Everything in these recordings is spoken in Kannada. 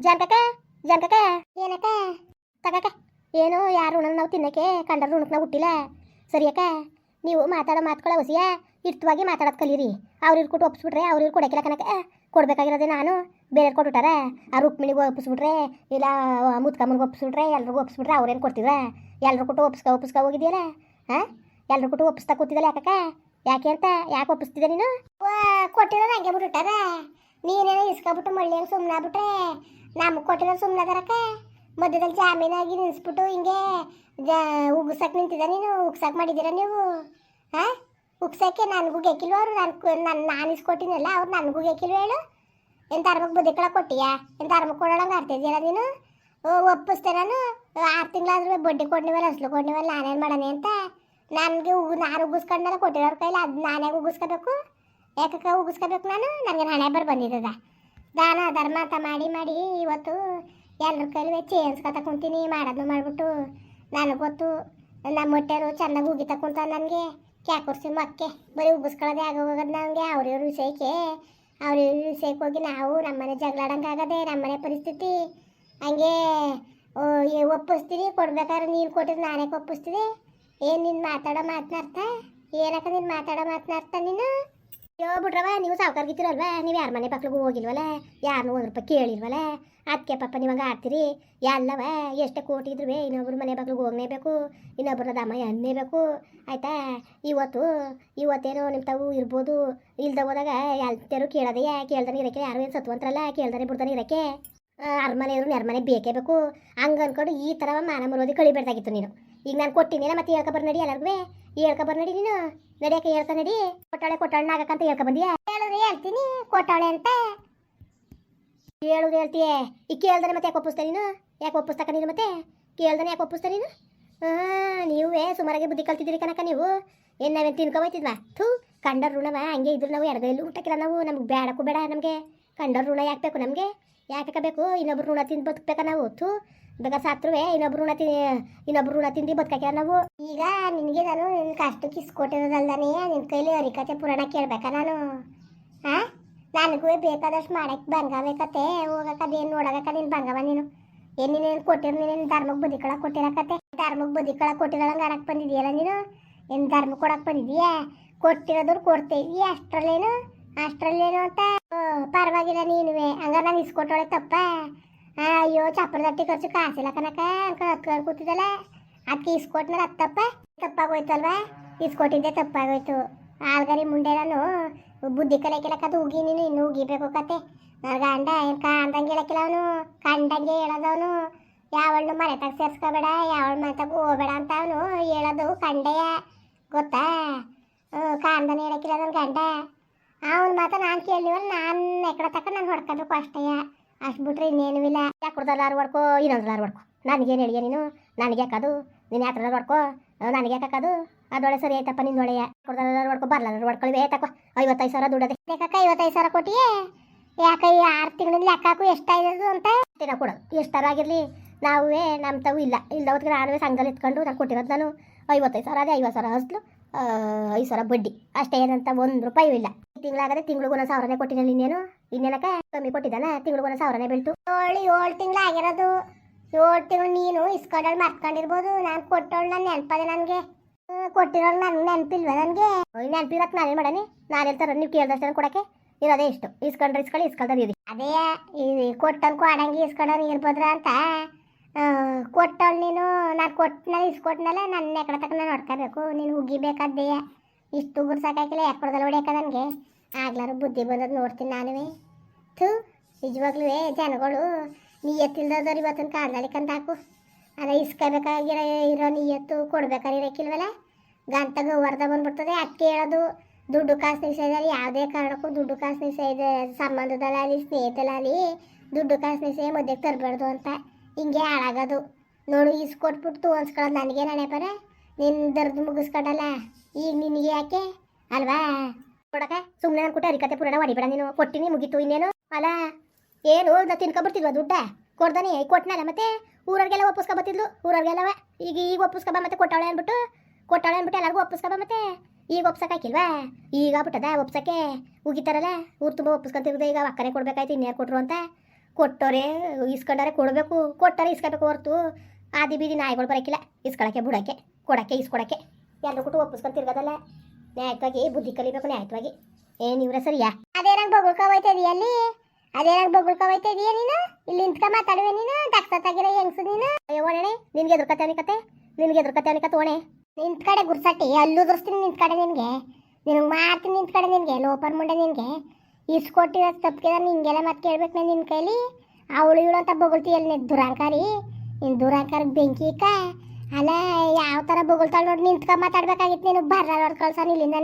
ಜಾನ್ಕಕ್ಕ ಜಾನ್ಕಕ್ಕ ಏನಕ್ಕ ತಗಕ್ಕ ಏನು ಯಾರು ಋಣ ನಾವು ತಿನ್ನಕ್ಕೆ ಕಂಡರು ಋಣಕ್ಕೆ ನಾವು ಹುಟ್ಟಿಲ್ಲ ಸರಿಯಕ್ಕ. ನೀವು ಮಾತಾಡೋ ಮಾತುಗಳ ಹೊಸಿಯ ಇರ್ತವಾಗಿ ಮಾತಾಡೋದು ಕಲೀರಿ. ಅವ್ರು ಇರ್ಕೊಟ್ಟು ಒಪ್ಪಿಸ್ಬಿಟ್ರೆ ಅವ್ರು ಇವ್ರು ಕೊಡಕ್ಕಿಲ್ಲ ಕನಕ ಕೊಡ್ಬೇಕಾಗಿರೋದೆ ನಾನು ಬೇರೆ ಕೊಟ್ಬಿಟ್ಟಾರ. ಆ ರುಕ್ಮಿಣಿಗೆ ಒಪ್ಪಿಸ್ಬಿಟ್ರೆ ಇಲ್ಲ ಮುತ್ಕಮ್ಮನಿಗೆ ಒಪ್ಪಿಸ್ಬಿಟ್ರೆ ಎಲ್ರಿಗೂ ಒಪ್ಪಿಸ್ಬಿಟ್ರೆ ಅವ್ರೇನು ಕೊಡ್ತಿದ್ರ? ಎಲ್ರು ಕೊಟ್ಟು ಒಪ್ಪಿಸ್ಕ ಹೋಗಿದ್ಯಲ್ಲ ಹಾಂ, ಎಲ್ರು ಕೊಟ್ಟು ಒಪ್ಪಿಸ್ತಾ ಕೂತಿದ್ದಲ್ಲ ಯಾಕಕ್ಕ? ಯಾಕೆ ಅಂತ ಯಾಕೆ ಒಪ್ಪಿಸ್ತಿದ್ದೆ ನೀನು? ಕೊಟ್ಟಿರೋದು ಹಂಗೆ ಬಿಟ್ಬಿಟ್ಟಾರ. ನೀನೇನೋ ಇಸ್ಕೊಬಿಟ್ಟು ಮಳ್ಳಿ ಹಂಗೆ ಸುಮ್ಮನಾಗ್ಬಿಟ್ರೆ ನಮಗೆ ಕೊಟ್ಟಿರೋದು ಸುಮ್ಮನಾದಾರಕ್ಕ. ಮಧ್ಯದಲ್ಲಿ ಜಾಮೀನಾಗಿ ನಿಲ್ಲಿಸ್ಬಿಟ್ಟು ಹಿಂಗೆ ಉಗ್ಸಕ್ಕೆ ನಿಂತಿದ್ದ ನೀನು. ಉಗ್ಸಕ್ಕೆ ಮಾಡಿದ್ದೀರಾ ನೀವು? ಹಾಂ, ಉಗ್ಸಕ್ಕೆ ನನಗೂ ಗೆಕ್ಕಿಲ್ವ ಅವರು? ನಾನು ಇಸ್ಕೊಟ್ಟಿನಲ್ಲ ಅವ್ರು ನನಗೂ ಗೆಕ್ಕಿಲ್ವ ಹೇಳು? ಎಂತ ಅರ್ಮಕ್ಕೆ ಬದುಕಳ ಕೊಟ್ಟಿಯಾ? ಎಂತ ಅರ್ಮಕ್ಕೆ ಕೊಡೋಳಂಗೆ ಆಡ್ತಿದ್ದೀರ ನೀನು? ಒಪ್ಪಿಸ್ತೆ ನಾನು 6 ತಿಂಗಳಾದ್ರೂ ಬಡ್ಡಿ ಕೊಡ್ನಿವಲ್ಲ ಅಸಲು ಕೊಡ್ನಿವಲ್ಲ ನಾನೇನು ಮಾಡೋಣ ಅಂತ. ನನಗೆ ನಾನು ಉಗಿಸ್ಕೊಂಡೆಲ್ಲ ಕೊಟ್ಟಿರೋರ ಕೈಲಿ ಅದು ನಾನೇ ಉಗಿಸ್ಕೋಬೇಕು? ಯಾಕಕ್ಕ ಉಗಿಸ್ಕೋಬೇಕು ನಾನು? ನನಗೆ ಹಣೆ ಬರ್ ಬಂದಿದ್ದದ ದಾನ ಧರ್ಮ ಅಂತ ಮಾಡಿ ಮಾಡಿ ಇವತ್ತು ಎಲ್ಲರ ಕೈಲಿ ಚೇಂಜ್ ತಕೊಂತೀನಿ ಮಾಡೋದು ಮಾಡಿಬಿಟ್ಟು. ನನಗೆ ಗೊತ್ತು ನಮ್ಮ ಹೊಟ್ಟೆರು ಚೆನ್ನಾಗಿ ಉಗಿ ತಕೊಂತ ನನಗೆ ಕ್ಯಾಕುರ್ಸಿ ಮಕ್ಕೆ ಬರೀ ಉಗಿಸ್ಕೊಳ್ಳೋದೇ ಆಗೋಗೋದು ನನಗೆ. ಅವ್ರಿವ್ರ ವಿಷಯಕ್ಕೆ ವಿಷಯಕ್ಕೆ ಹೋಗಿ ನಾವು ನಮ್ಮನೆ ಜಗಳಾಡಂಗಾಗದೆ ನಮ್ಮನೆ ಪರಿಸ್ಥಿತಿ ಹಂಗೆ ಒಪ್ಪಿಸ್ತೀನಿ. ಕೊಡ್ಬೇಕಾದ್ರೆ ನೀನು ಕೊಟ್ಟಿದ್ದು ನಾನೇ ಒಪ್ಪಿಸ್ತೀನಿ. ಏನು ನೀನು ಮಾತಾಡೋ ಮಾತನಾಡ್ತಾ? ಏನಕ್ಕ ನೀನು ಮಾತಾಡೋ ಮಾತನಾಡ್ತಾ ನೀನು? ಅಯ್ಯೋ ಬಿಟ್ರವ, ನೀವು ಸಾವುಕಾರ್ಗಿತ್ತಿರಲ್ವ? ನೀವು ಯಾರ ಮನೆ ಪಕ್ಳಿಗೂ ಹೋಗಿಲ್ವಲ್ಲ? ಯಾರನ್ನೂ 1 ರೂಪಾಯಿ ಕೇಳಿಲ್ವಲ್ಲ? ಅದಕ್ಕೆ ಪಾಪ ನೀವು ಹಂಗೆ ಆಡ್ತೀರಿ ಎಲ್ಲವ. ಎಷ್ಟೇ ಕೋಟಿ ಇದ್ರೂ ಇನ್ನೊಬ್ರು ಮನೆ ಪಕ್ಳಿಗೆ ಹೋಗಲೇಬೇಕು, ಇನ್ನೊಬ್ಬರ ದಮ ಅನ್ನೇಬೇಕು ಆಯಿತಾ? ಇವತ್ತೇನೋ ನಿಮ್ಮ ತಾವು ಇರ್ಬೋದು, ಇಲ್ದ ಹೋದಾಗ ಎಲ್ಲರೂ ಕೇಳೋದೆಯಾ? ಕೇಳ್ದಾನೆ ಇರೋಕ್ಕೆ ಯಾರು ಏನು ಸತ್ವಂತ್ರಲ್ಲ, ಕೇಳ್ದಾನೆ ಬಿಡ್ದಾನೆ ಇರೋಕ್ಕೆ ಅರಮನೆ ಇದ್ರು ನೆರಮನೆ ಬೇಕೇ ಬೇಕು. ಹಂಗೆ ಅಂದ್ಕೊಂಡು ಈ ಥರ ಮಾನ ಮರೋದಿ ಕಳಿಬೇಡ್ದಾಗಿತ್ತು ನೀನು. ಈಗ ನಾನು ಕೊಟ್ಟಿನೇನ ಮತ್ತೆ ಹೇಳ್ಕೊಬರ್ ನಡಿ ಎಲ್ಲರಿಗೂ ಹೇಳ್ಕೊಬರ್ ನಡಿ ನೀನು. ನಡಿಯಕ್ಕೆ ಹೇಳ್ಕ ನಡಿ. ಕೊಟ್ಟಾಳೆ ಆಗಕ್ಕಂತ ಹೇಳ್ಕೊಬಂದಿಯಾ? ಹೇಳಿದ್ರೆ ಹೇಳ್ತೀನಿ ಕೊಟ್ಟಾಳೆ ಅಂತ ಹೇಳುದು ಹೇಳ್ತೀಯೇ. ಈಗ ಕೇಳ್ದಾನೆ ಮತ್ತೆ ಯಾಕೆ ಒಪ್ಪಿಸ್ತಾ ನೀನು? ಯಾಕೆ ಒಪ್ಪಿಸ್ತಕ್ಕ ನೀನು? ಮತ್ತೆ ಕೇಳ್ದಾನೆ ಯಾಕೆ ಒಪ್ಪಿಸ್ತಾ ನೀನು? ನೀವೇ ಸುಮಾರಾಗಿ ಬುದ್ಧಿ ಕಲ್ತಿದ್ದೀರಿ ಕನಕ ನೀವು. ಏನು ನಾವೇನು ತಿನ್ಕೊಬೈತಿದ್ವಾ? ಥೂ, ಕಂಡರ್ ಋಣವ ಹಂಗೆ ಇದ್ರು ನಾವು ಎಡಗೈಲಿ ಊಟಕ್ಕಿಲ್ಲ ನಾವು. ನಮ್ಗೆ ಬೇಡಕ್ಕೂ ಬೇಡ ನಮಗೆ ಕಂಡರ್ ಋಣ ಯಾಕೆ ಬೇಕು ನಮಗೆ? ಯಾಕೆ ಬೇಕು? ಇನ್ನೊಬ್ರು ಋಣ ತಿಂದು ಬದುಕಬೇಕಾ ನಾವು? ಥೂ, ಬೇಗ ಸಾತ್ರುವೆ ಇನ್ನೊಬ್ರು ಋಣ ತಿಂದು ಬದುಕಕ್ಕೆ ನಾವು. ಈಗ ನಿನಗೆ ನಾನು ನಿನ್ನ ಕಷ್ಟಕ್ಕೆ ಇಸ್ಕೊಟ್ಟಿರೋದಲ್ದಾನೆ ನಿನ್ನ ಕೈಲಿ ಹರಿಕತೆ ಪುರಾಣ ಕೇಳಬೇಕಾ ನಾನು? ಹಾಂ, ನನಗೂ ಬೇಕಾದಷ್ಟು ಮಾಡಕ್ಕೆ ಬಂಗಬೇಕತ್ತೆ ಹೋಗಕ್ಕದೇನು ನೋಡೋದಕ್ಕ ನೀನು ಬಂಗವ ನೀನು. ಏನು ನೀನೇನು ಕೊಟ್ಟಿರೋ ನೀನು ಧರ್ಮಕ್ಕೆ ಬದುಕೊಳಕ್ಕೆ ಕೊಟ್ಟಿರಕತ್ತೆ? ಧರ್ಮಕ್ಕೆ ಬದುಕೊಳಕ್ಕೆ ಕೊಟ್ಟಿರೋಂಗೆ ಆಡಕ್ಕೆ ಬಂದಿದೆಯಲ್ಲ ನೀನು? ಏನು ಧರ್ಮ ಕೊಡಕ್ಕೆ ಬಂದಿದೀಯಾ? ಕೊಟ್ಟಿರೋದ್ರು ಕೊಡ್ತೇವಿ ಅಷ್ಟರಲ್ಲೇನು ಅಂತ. ಪರವಾಗಿಲ್ಲ ನೀನುವೆ ಹಂಗಾರೆ ನಾನು ಇಸ್ಕೊಟ್ಟೋಳೆ ತಪ್ಪ? ಅಯ್ಯೋ ಚಪ್ಪರ ದಟ್ಟಿ ಖರ್ಚು ಕಾಸಿಲ್ಲ ಕನಕ ಅನ್ಕೊಂಡು ಹತ್ಕೊಂಡು ಕೂತಿದ್ದಲ್ಲ ಅದಕ್ಕೆ ಇಸ್ಕೊಟ್ಮೇಲೆ ಅದು ತಪ್ಪಾಗೋಯ್ತಲ್ವಾ? ಇಸ್ಕೊಟ್ಟಿದ್ದೆ ತಪ್ಪಾಗೋಯ್ತು. ಆಲ್ಗರಿ ಮುಂಡೆ ನಾನು ಬುದ್ಧಿ ಕಲಿಯಕ್ಕಿಲ್ಲಕ್ಕ ಅದು ಉಗಿ ನೀನು ಇನ್ನೂ ಉಗಿಬೇಕು ಕತೆ. ನನ್ನ ಗಂಡ ಏನು ಕಾಣ್ದಂಗೆ ಹೇಳಕ್ಕಿಲ್ಲ ಅವನು, ಕಂಡಂಗೆ ಹೇಳೋದವನು. ಯಾವಳು ಮನೆ ತಗ ಸೇರ್ಸ್ಕೋಬೇಡ, ಯಾವಳ ಮನೆ ತಗ ಹೋಗ್ಬೇಡ ಅಂತ ಅವನು ಹೇಳೋದು ಕಂಡೆಯ ಗೊತ್ತಾ? ಕಾಣ್ದಾನೆ ಹೇಳಕ್ಕಿಲ್ಲ ನನ್ನ ಗಂಡ. ಅವನ ಮಾತ್ರ ನಾನು ಕೇಳಿವಲ್ಲ, ನಾನು ಎಕಡೆ ತಕ್ಕ ನಾನು ಹೊಡ್ಕೋಬೇಕು ಅಷ್ಟೇ. ಅಷ್ಟು ಬಿಟ್ರೆ ಇನ್ನೇನು ಇಲ್ಲ. ಯಾಕೆ ಕೊಡ್ದಾರು ಹೊಡ್ಕೊ, ಇನ್ನೊಂದ್ರಾರು ಹೊಡ್ಕೊ. ನನಗೇನು ಹೇಳಿಯ ನೀನು? ನನಗೆ ಯಾಕದು? ನೀನು ಯಾತ್ರಾರು ಹೊಡ್ಕೊ, ನನಗೆ ಯಾಕದು? ಅದೊಳೆ ಸರಿ ಆಯ್ತಪ್ಪ ನಿನ್ನ ಒಳೆಯ. ಕೊಡ್ದಾರು ಹೊಡ್ಕೊ, ಬರ್ಲಾರು ಹೊಡ್ಕೊಳ್ವೇ ತಕೋ. 55,000 ದುಡ್ಡದೆ ಬೇಕಕ್ಕ. 55,000 ಕೊಟ್ಟಿಯೇ? ಯಾಕೆ 6 ತಿಂಗಳಿಂದ ಲೆಕ್ಕಾಕು ಎಷ್ಟಾಗಿರೋದು ಅಂತ ದಿನ ಕೊಡೋದು ಎಷ್ಟಾರು ಆಗಿರಲಿ. ನಾವೇ ನಮ್ಮ ತಾವು ಇಲ್ಲ ಹೊತ್ತಿಗೆ ನಾನುವೇ ಸಂಘದಲ್ಲಿ ಇತ್ಕೊಂಡು ನಾನು ಕೊಟ್ಟಿರೋದು ನಾನು 55,000 ಅದೇ 50,000 ಹಸ್ಲು 5,000 ಬಡ್ಡಿ ಅಷ್ಟೇ. ಏನಂತ 1 ರೂಪಾಯಿ ಇಲ್ಲ. ತಿಂಗಳಾಗದೆ ತಿಂಗಳಿಗೂ 1,000ನೇ ಕೊಟ್ಟಿನಲ್ಲಿ ಇನ್ನೇನಕ್ಕ ಕಮ್ಮಿ ಕೊಟ್ಟಿದ್ದಾನ? ತಿಂಗಳಿಗೂ 1,000ನೇ ಬೀಳ್ತು. 7 ತಿಂಗಳು ಆಗಿರೋದು. 7 ತಿಂಗಳು ನೀನು ಇಸ್ಕೊಂಡಳು ಮರ್ತ್ಕೊಂಡಿರ್ಬೋದು. ನಾನು ಕೊಟ್ಟವಳು ನನ್ನ ನೆನಪದೆ ನನಗೆ. ಕೊಟ್ಟಿರೋಳು ನನಗೆ ನೆನಪಿಲ್ವ? ನನಗೆ ನೆನಪಿರಕ್ಕೆ ನಾನೇನು ಮಾಡಾನೆ? ನಾನು ಹೇಳ್ತಾರ ನೀವು ಕೇಳ್ದಷ್ಟು ಕೊಡೋಕ್ಕೆ ಇರೋದೇ ಇಷ್ಟು. ಇಸ್ಕೊಳ್ತಾರೆ ಇರಿ. ಅದೇ ಕೊಟ್ಟನ್ ಕೊಡಂಗೆ ಇಸ್ಕೊಂಡವ್ರು ಇರ್ಬೋದ್ರ ಅಂತ ಕೊಟ್ಟವಳು ನೀನು. ನಾನು ಕೊಟ್ಟನಲ್ಲ ಇಸ್ಕೊಟ್ನಲ್ಲ ನನ್ನ ಎಕಡೆ ತಕ್ಕ ನಾನು ಹೊಡ್ಕೋಬೇಕು. ನೀನು ಉಗಿಬೇಕಾದ್ದೇ ಇಷ್ಟು ಉಗುರು ಸಾಕಾಕಿಲ್ಲ. ಯಾಕೆ ಕೊಡ್ದಲ್ಲ ಹೊಡಿಯಕ್ಕ ನನಗೆ? ಆಗ್ಲಾರು ಬುದ್ಧಿ ಬಂದದ್ದು ನೋಡ್ತೀನಿ ನಾನುವೇ. ಥೂ, ನಿಜವಾಗ್ಲೂ ಜನಗಳು ನಿಯತ್ತಿಲ್ದವ್ರು ಇವತ್ತಿನ ಕಾಲದಲ್ಲಿಕಂತ ಹಾಕು. ಅದ ಇರೋ ನಿಯತ್ತು ಕೊಡ್ಬೇಕಾಗಿರಕ್ಕಿಲ್ವಲ್ಲ? ಗಂತ ಗೌವರ್ದ ಬಂದ್ಬಿಡ್ತದೆ. ಅದಕ್ಕೆ ಹೇಳೋದು ದುಡ್ಡು ಕಾಸು ನಿಷೇಧದಲ್ಲಿ ಯಾವುದೇ ಕಾರಣಕ್ಕೂ ದುಡ್ಡು ಕಾಸು ನಿಷೇಧ ಸಂಬಂಧದಲ್ಲಾಗಲಿ ಸ್ನೇಹಿತರಲ್ಲಿ ದುಡ್ಡು ಕಾಸು ನಿಷೇಧ ಮಧ್ಯಕ್ಕೆ ತರಬಾರ್ದು ಅಂತ. ಹಿಂಗೆ ಹಾಳಾಗೋದು ನೋಡು. ಇಸ್ಕೊಟ್ಬಿಟ್ಟು ಅನ್ಸ್ಕೊಳ್ಳೋದು ನನಗೆ ನೆನಪರ. ನಿನ್ನ ದರ್ದು ಮುಗಿಸ್ಕೊಂಡಲ್ಲ ಈಗ ನಿನಗೆ ಯಾಕೆ ಅಲ್ವಾ? ಕೊಡಕ ಸುಮ್ಮನೆ ಅನ್ಕೊಟ್ಟೆ ಅರಿಕತೆ ಪುರಾಣ ಹೊಡಿಬೇಡ ನೀನು. ಕೊಟ್ಟಿನಿ ಮುಗೀತು ಇನ್ನೇನು ಅಲ್ಲ. ಏನು ನಾ ತಿನ್ಕೊಬಿಡ್ತಿದ್ವ ದುಡ್ಡ ಕೊಡ್ದಾನೆ ಕೊಟ್ಟನಲ್ಲ. ಮತ್ತೆ ಊರವ್ರಿಗೆಲ್ಲ ಒಪ್ಪಿಸ್ಕೊಬತ್ತಿದ್ಲು ಊರವ್ರಿಗೆಲ್ಲವ. ಈಗ ಒಪ್ಪಿಸ್ಕೊಬ ಮತ್ತೆ ಕೊಟ್ಟಾಳೆ ಅಂದ್ಬಿಟ್ಟು ಎಲ್ಲರಿಗೂ ಒಪ್ಪಿಸ್ಕೊಬ. ಮತ್ತೆ ಈಗ ಒಪ್ಸಕ್ಕಾಕಿಲ್ವಾ? ಈಗ ಬಿಟ್ಟದ ಒಪ್ಸಕ್ಕೆ ಉಗಿತಾರಲ್ಲ ಊರು ತುಂಬ ಒಪ್ಪಿಸ್ಕೊಂತಿರೋದು. ಈಗ ಅಕ್ಕನೇ ಕೊಡ್ಬೇಕಾಯ್ತು ಇನ್ಯಾರು ಕೊಟ್ರು ಅಂತ ಕೊಟ್ಟೋರೆ ಇಸ್ಕೊಂಡಾರೆ ಕೊಡಬೇಕು, ಕೊಟ್ಟರೆ ಇಸ್ಕೋಬೇಕು ಹೊರ್ತು ಆದಿ ಬೀದಿ ನಾಯಿಗಳು ಬರೋಕ್ಕಿಲ್ಲ ಇಸ್ಕೊಳಕ್ಕೆ ಬಿಡೋಕ್ಕೆ ಕೊಡೋಕ್ಕೆ ಇಸ್ಕೊಡೋಕ್ಕೆ ಎಲ್ಲರೂ ಕೊಟ್ಟು ಒಪ್ಪಿಸ್ಕೊಂಡು ತಿರ್ಗೋದಲ್ಲ. ನ್ಯಾಯವಾಗಿ ಬುದ್ಧಿ ಕಲಿಬೇಕು ನ್ಯಾಯವಾಗಿ. ಏನು ಇವ್ರೆ ಸರಿಯಾ? ಅದೇನಾಗ ಬೊಗಳ್ಕೋಯ್ತದೀಯ ಅಲ್ಲಿ, ಅದೇನಾಗ ಬೊಗಳ್ಕೋಯ್ತದೀಯ ನೀನು? ಇಲ್ಲಿ ನಿಂತ್ಕ ಮಾತಾಡುವೆ ನೀನು ದಕ್ಸತ್ತಾಗಿರೋ ಹೆಂಗ್ಸು ನೀನು. ಅಯ್ಯೋ ಒಣೆ ನಿನ್ಗೆ ಎದುರ್ಕತೆ ಅನಿಕತೆ, ನಿನ್ಗೆ ಎದುರ್ಕತೆ ಅನಿಕತೆ ಒಣೆ. ನಿಂತ ಕಡೆ ಗುರ್ಸಟ್ಟಿ ಅಲ್ಲೂ ದುರ್ಸ್ತೀನಿ ನಿಂತ ಕಡೆ ನಿನಗೆ, ನಿನಗೆ ಮಾಡ್ತೀನಿ ನಿಂತ ಕಡೆ ನಿನಗೆ ಲೋಪರ್ ಮುಂಡೆ ನಿನಗೆ ಇಸ್ಕೊಟ್ಟಿರೋ ತಪ್ಪಿಗೆ ನಿಂಗೆಲ್ಲ ಮತ್ತೆ ಕೇಳ್ಬೇಕು ನಾನು ನಿನ್ನ ಕೈಲಿ. ಅವಳು ಇವಳು ಅಂತ ಬೊಗಳ್ತೀಯಲ್ಲ ನೀನು ದುರಾಂಕಾರಿ, ನಿನ್ನ ದುರಾಂಕಾರಕ್ಕೆ ಬೆಂಕಿ ಇಕ್ಕ. ಅಲ್ಲ ಯಾವ ಥರ ಬೊಗಳ್ತಾಳೆ ನೋಡಿ, ನಿಂತ್ಕ ಮಾತಾಡ್ಬೇಕಾಗಿತ್ತು ನೀನು. ಬರ್ರ ನೋಡಿ ಕಳ್ಸಾನ ಇಲ್ಲಿಂದ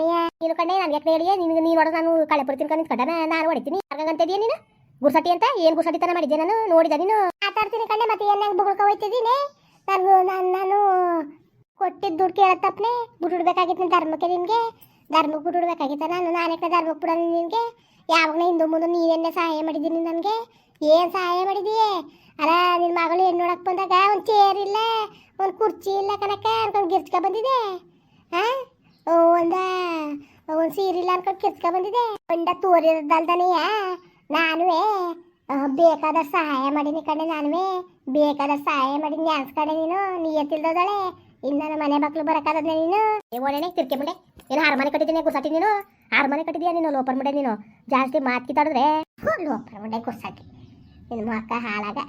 ನೀನು ಕಂಡೆ ನನಗೆ ಹೇಳಿಯೇ ನಿನ್ಗೆ ನೀನು ಹೊಡೆದು ನಾನು ಕಳೆ ಪಡ್ತೀನಿ ಕಣ ನಿಂತ್ಕೊಂಡ ನಾನು ಹೊಡಿತೀನಿ ಅಂತಿದ್ದೀಯ ನೀನು. ಗುರ್ಸಟಿ ಅಂತ ಏನು ಗುರ್ಸಟಿತನ ಮಾಡಿದ್ದೆ ನಾನು ನೋಡಿದೆ ನೀನು ಮಾತಾಡ್ತೀನಿ ಕಂಡೆ. ಮತ್ತೆ ಏನಾಗ ಬೊಗಳ್ಕೊ ಹೋಯ್ತಿದ್ದೀನಿ ನಾನು ಕೊಟ್ಟಿದ್ದು ದುಡ್ಡು ಕೇಳೋ ತಪ್ಪನೆ ಬಿಟ್ಬಿಡ್ಬೇಕಾಗಿತ್ತು ಧರ್ಮಕ್ಕೆ. ನಿನಗೆ ಧರ್ಮಕ್ಕೆ ಬಿಟ್ಬಿಡ್ಬೇಕಾಗಿತ್ತ ನಾನೇ ಧರ್ಮಕ್ಕೆ ಬಿಡೋಣ ನಿನಗೆ. ಯಾವಾಗ ಹಿಂದೂ ಮುಂದೆ ನೀನೆನ್ನೇ ಸಹಾಯ ಮಾಡಿದ್ದೀನಿ ನನಗೆ? ಏನು ಸಹಾಯ ಮಾಡಿದೀಯೇ? ಅಲ್ಲ ನಿನ್ನ ಮಗಳು ಹೆಣ್ಣು ನೋಡಕ್ಕೆ ಬಂದಾಗ ಒಂದು ಚೇರ್ ಇಲ್ಲ, ಒಂದು ಕುರ್ಚಿ ಇಲ್ಲ ಕನಕ ಅನ್ಕೊಂಡು ಗಿರ್ಚ್ಕ ಬಂದಿದೆ. ಹಾಂ ಒಂದು ಸೀರೆ ಇಲ್ಲ ಅನ್ಕೊಂಡು ಕಿರ್ಚ್ಕ ಬಂದಿದೆ. ಗಂಡ ತೋರಿದಲ್ದನೆಯ ನಾನುವೇ ಬೇಕಾದ ಸಹಾಯ ಮಾಡೀನಿ ಕಣೆ. ನಾನುವೇ ಬೇಕಾದ ಸಹಾಯ ಮಾಡೀನಿ ಅನ್ಸ್ಕಡೆ ನೀನು ನಿಯತ್ತಿಲ್ದೋದಳೆ. ಇನ್ನು ನನ್ನ ಮನೆ ಮಕ್ಳು ಬರಕಾದದ್ನೆ ನೀನು. ಓಣೆ ತಿರ್ಕೆ ಮುಂಡೆ ಏನು ಹಾರ್ಮನೆ ಕಟ್ಟಿದ್ದೀನಿ ಗುರ್ಸಾಟಿ ನೀನು. ಹಾರ್ಮನೆ ಕಟ್ಟಿದೀಯ ನೀನು ಲೋಪರ್ ಮುಂಡೆ ನೀನು. ಜಾಸ್ತಿ ಮಾತು ಕಿತ್ತಾಡಿದ್ರೆ ಲೋಪರ್ ಮುಂಡೆ ಗುರ್ಸಾಟಿ. ನಿನ್ನ ಮಕ್ಕ ಹಾಳಾಗ,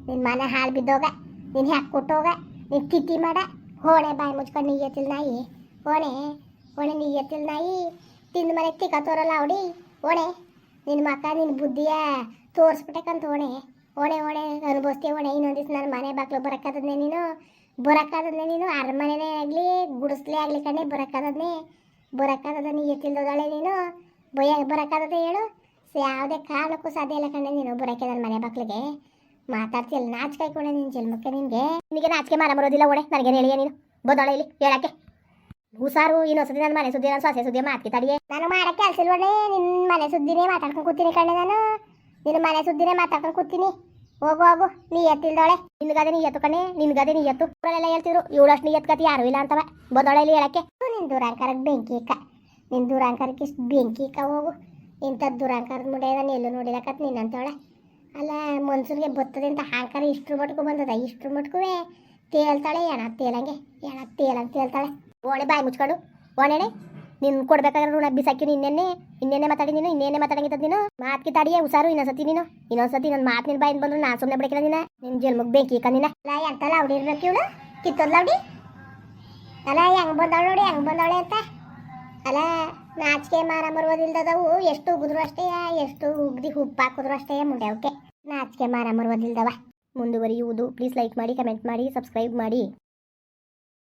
ನಿನ್ನ ಮನೆ ಹಾಳು ಬಿದ್ದೋಗ, ನೀನು ಹ್ಯಾಕ್ ಕೊಟ್ಟೋಗ, ನೀನು ತಿಥಿ ಮಾಡ. ಹೋಣೆ ಬಾಯಿ ಮುಚ್ಕೊಂಡು ನೀಯತ್ತಿಲ್ ನಾಯಿ. ಓಣೆ ನೀಯತ್ತಿಲ್ ನಾಯಿ ತಿಂದು ಮನೆಗೆ ತಿಕ್ಕ ತೋರಲ್ಲ ಅವಡಿ. ಓಣೆ ನಿನ್ನ ಮಕ್ಕ ನಿನ್ನ ಬುದ್ಧಿಯ ತೋರಿಸ್ಬಿಟ್ಟಕ್ಕಂತ ಓಣೆ ಅನುಭವಿಸ್ತೀಯ ಓಣೆ. ಇನ್ನೊಂದು ದಿವ್ಸ ನನ್ನ ಮನೆ ಬಾಕ್ಲು ಬರೋಕ್ಕಾದದ್ನೆ ನೀನು ಅರಮನೆನೇ ಆಗಲಿ ಗುಡಿಸ್ಲೇ ಆಗಲಿ ಕಣ್ಣೆ ಬರೋಕ್ಕಾದದ ನೀ ಎತ್ತಿಲ್ದೋದಾಳೆ ನೀನು. ಬರೋಕ್ಕಾದದೆ ಹೇಳು? ಯಾವುದೇ ಕಾರಣಕ್ಕೂ ಸಾಧ್ಯ ಇಲ್ಲ ಕಣ್ಣೆ ನೀನು ಬರೋಕ್ಕೆ ನನ್ನ ಮನೆ ಬಾಕ್ಲಿಗೆ. ಮಾತಾಡ್ತಿಯಲ್ಲ ನಾಚಿಕೆ ಕೊಡೆ ನಿನ್ನ ಜನ್ಮಕ್ಕೆ. ನಿನಗೆ ನಾಚಿಕೆ ಮಾರ ಬರೋದಿಲ್ಲ ಓಣೆ. ನನಗೇನು ಹೇಳಿಯ ನೀನು ಬೋದಾಳೆ ಇಲ್ಲಿ ಹೇಳಕ್ಕೆ? ಹುಷಾರು ಇನ್ನೊಂದ್ಸತಿ ನನ್ನ ಮನೆ ಸುದ್ದಿ, ನನ್ನ ಸೊಸೆ ಸುದ್ದಿ ಮಾತ್ಕಿ ತಡಿಯೇ. ನಾನು ಮಾಡೋಕ್ಕೆ ಕೆಲಸ ಇಲ್ವಣೆ. ನಿನ್ನ ಮನೆ ಸುದ್ದಿನೇ ಮಾತಾಡ್ಕೊಂಡು ಕೂತೀನಿ ಕಣ್ಣೆ. ನಾನು ನಿನ್ನ ಮನೆ ಸುದ್ದಿನೇ ಮಾತಾಡ್ಕೊಂಡು ಕೂತೀನಿ. ಹೋಗು ನೀ ಎತ್ತಿಲ್ದೋಳೆ. ನಿನ್ಗದೆ ನೀ ಎತ್ತು ಕಣೆ, ನಿನ್ಗದೆ ನೀ ಎತ್ತು. ಅವರೆಲ್ಲ ಹೇಳ್ತಿದ್ರು ಇವಳಷ್ಟು ನೀ ಎತ್ಕತಿ ಯಾರು ಇಲ್ಲ ಅಂತವ ಬೋದಾಳೆ ಇಲ್ಲಿ ಹೇಳಕ್ಕೆ. ನಿನ್ನ ದುರಾಂಕಾರಕ್ಕೆ ಬೆಂಕಿ ಇಕ್ಕ, ನಿನ್ನ ದುರಾಂಕಾರಕ್ಕೆ ಇಷ್ಟು ಬೆಂಕಿ ಇಕ್ಕ. ಹೋಗು ಇಂಥದ್ದು ದುರಾಂಕಾರದ ಮುಂಡೆ ನಾನು ಎಲ್ಲೂ ನೋಡಿರಕತ್ ನಿನ್ನಂತವಳೆ. ಅಲ್ಲ ಮನ್ಸೂರಿಗೆ ಬರ್ತದೆ ಅಂತ ಅಹಂಕಾರ ಇಷ್ಟ್ರ ಮಟ್ಕು ಬಂದದ. ಇಷ್ಟ್ರ ಮಟ್ಕೂ ತೇಲ್ತಾಳೆ ಎಣ ತೇಲ್ತಾಳೆ. ಓಣೆ ಬಾಯಿ ಮುಚ್ಕೊಂಡು ಓಣೆಣೆ ನೀನು ಕೊಡ್ಬೇಕಾದ್ರೆ ಋಣ ಬಿಸಾಕಿ ಇನ್ನೇನೆ ಮಾತಾಡಿದ್ದು ನೀನು ಮಾತ್ಕಿ ತಾಡಿಯೇ ಹುಷಾರು. ಇನ್ನೊಂದ್ಸತಿ ನನ್ನ ಮಾತು ನಿನ್ನ ಬಾಯಿಂದ ಬಂದ್ರು ನಾನು ಸುಮ್ಮನೆ ಬಿಡಕಿಲ್ಲ ನಿನ್ನ ಜನ್ಮಕ್ಕೆ ಬೆಂಕಿ ಇಕ್ಕ ನೀನ. ಅಲ್ಲ ಎಂತಲ್ಲ ಅವಡಿ ಇರ್ಬೇಕು ಇವಳು ಕಿತ್ತೋದ್ಲ ಅವಡಿ. ಅಲ್ಲ ಹೆಂಗೆ ಬಂದವಳು ಅಂತ. ಅಲ್ಲ ನಾಚಿಕೆ ಮಾರ ಮರುವುದಿಲ್ದವು. ಎಷ್ಟು ಉಗಿದ್ರು ಅಷ್ಟೇ, ಎಷ್ಟು ಉಗ್ದಿ ಉಪ್ಪು ಹಾಕಿದ್ರು ಅಷ್ಟೇ ಮುಂಡೆ ಅವಕ್ಕೆ. ನಾಚಿಕೆ ಮಾರ ಮರುವುದಿಲ್ದವ. ಮುಂದುವರಿಯುವುದು. ಪ್ಲೀಸ್ ಲೈಕ್ ಮಾಡಿ, ಕಮೆಂಟ್ ಮಾಡಿ, ಸಬ್ಸ್ಕ್ರೈಬ್ ಮಾಡಿ.